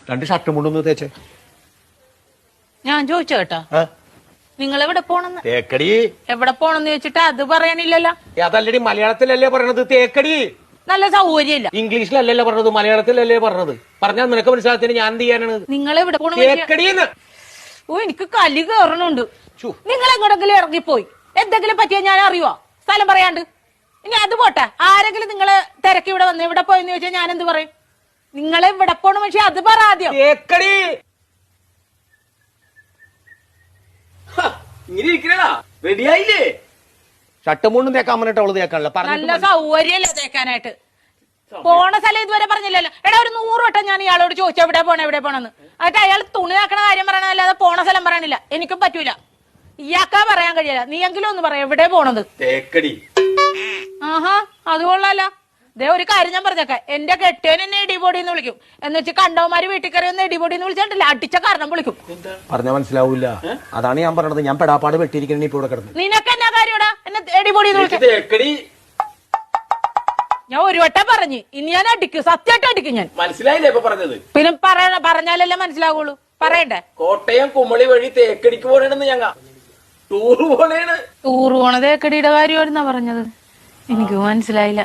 2 ഷർട്ടും മുണ്ടൊന്ന് തേച്ചേ. ഞാൻ ചോദിച്ചോട്ടാ, നിങ്ങൾ എവിടെ പോണെന്ന്? തേക്കടി. എവിടെ പോണെന്ന് ചോദിച്ചിട്ട് അത് പറയണില്ലല്ലോ. അതല്ലടി, മലയാളത്തിലല്ലേ പറഞ്ഞത് തേക്കടി. നല്ല സൗകര്യമില്ല. ഇംഗ്ലീഷിലല്ലല്ലോ പറഞ്ഞത്, മലയാളത്തിലല്ലേ പറഞ്ഞത്. പറഞ്ഞാൽ നിനക്ക് മനസ്സിലാത്തിന് ഞാൻ എന്ത് ചെയ്യാനാണ്? നിങ്ങൾ എവിടെ പോണ? തേക്കടിന്ന്. ഓ, എനിക്ക് കലി കയറണുണ്ട്. നിങ്ങൾ എങ്ങോട്ടെങ്കിലും ഇറങ്ങിപ്പോയി എന്തെങ്കിലും പറ്റിയാ ഞാൻ അറിയുവോ? സ്ഥലം പറയാണ്ട്. ഇനി അത് പോട്ടെ, ആരെങ്കിലും നിങ്ങള് തിരക്കി ഇവിടെ വന്ന് ഇവിടെ പോയെന്ന് ചോദിച്ചാൽ ഞാൻ എന്ത് പറയും? നിങ്ങളെ ഇവിടെ പോണ പക്ഷെ അത് പറ ആദ്യം. തേക്കടി. ഇങ്ങനെ ഇരിക്കണാ, റെഡിയായില്ലേ? ഷർട്ടും മുണ്ടും തേക്കാൻ പറഞ്ഞിട്ട് അവള് തേക്കാനുള്ള. നല്ല സൗകര്യല്ലേ തേക്കാനായിട്ട്? പോണ സ്ഥലം ഇതുവരെ പറഞ്ഞില്ലല്ലോ. എടാ, ഒരു 100 വട്ടം ഞാൻ ഇയാളോട് ചോദിച്ചു എവിടെ പോണെന്ന്. എന്നിട്ട് അയാൾ തുണി ആക്കണ കാര്യം പറയണല്ലാതെ പോണ സ്ഥലം പറയണില്ല. എനിക്കും പറ്റൂല, ഇയാൾക്കാ പറയാൻ കഴിയില്ല. നീ എങ്കിലും ഒന്ന് പറയാം എവിടെ പോണത്. തേക്കടി. ആഹാ, അത് കൊള്ളാലോ. ദേ ഒരു കാര്യം ഞാൻ പറഞ്ഞേക്കാം, എന്റെ കെട്ടിയൻ എന്നെ ഇടിപൊടിന്ന് വിളിക്കും. എന്ന് വെച്ച് കണ്ടവന്മാര് വീട്ടിൽ കയറി ഒന്ന് ഇടിപൊടിന്ന് വിളിച്ചിട്ടില്ല, അടിച്ച കാരണം വിളിക്കും. പറഞ്ഞാൽ മനസ്സിലാവൂല, അതാണ് ഞാൻ പറഞ്ഞത്. ഞാൻ പെടാപ്പാട് വെട്ടിയിരിക്കണ ഇപ്പൊ ഇവിടെ കിടന്നു. നിനക്ക് എന്നാ കാര്യടാ എന്നെ ഇടിപൊടിന്ന് വിളിക്കും? തേക്കടി. ഞാൻ ഒരു വട്ടം പറഞ്ഞു, ഇനി ഞാൻ അടിക്കും, സത്യമായിട്ട് അടിക്കും ഞാൻ. മനസ്സിലായില്ലേ ഇപ്പൊ പറഞ്ഞത്? പിന്നെ പറഞ്ഞാലല്ലേ മനസ്സിലാവുള്ളൂ, പറയണ്ടേ? കോട്ടയം കുമളി വഴി തേക്കടിക്ക് പോണെന്ന് ഞങ്ങ ടൂറ് പോണേണ്. ടൂറ് പോണ തേക്കടിയുടെ കാര്യമായിരുന്നാ പറഞ്ഞത്? എനിക്ക് മനസ്സിലായില്ല.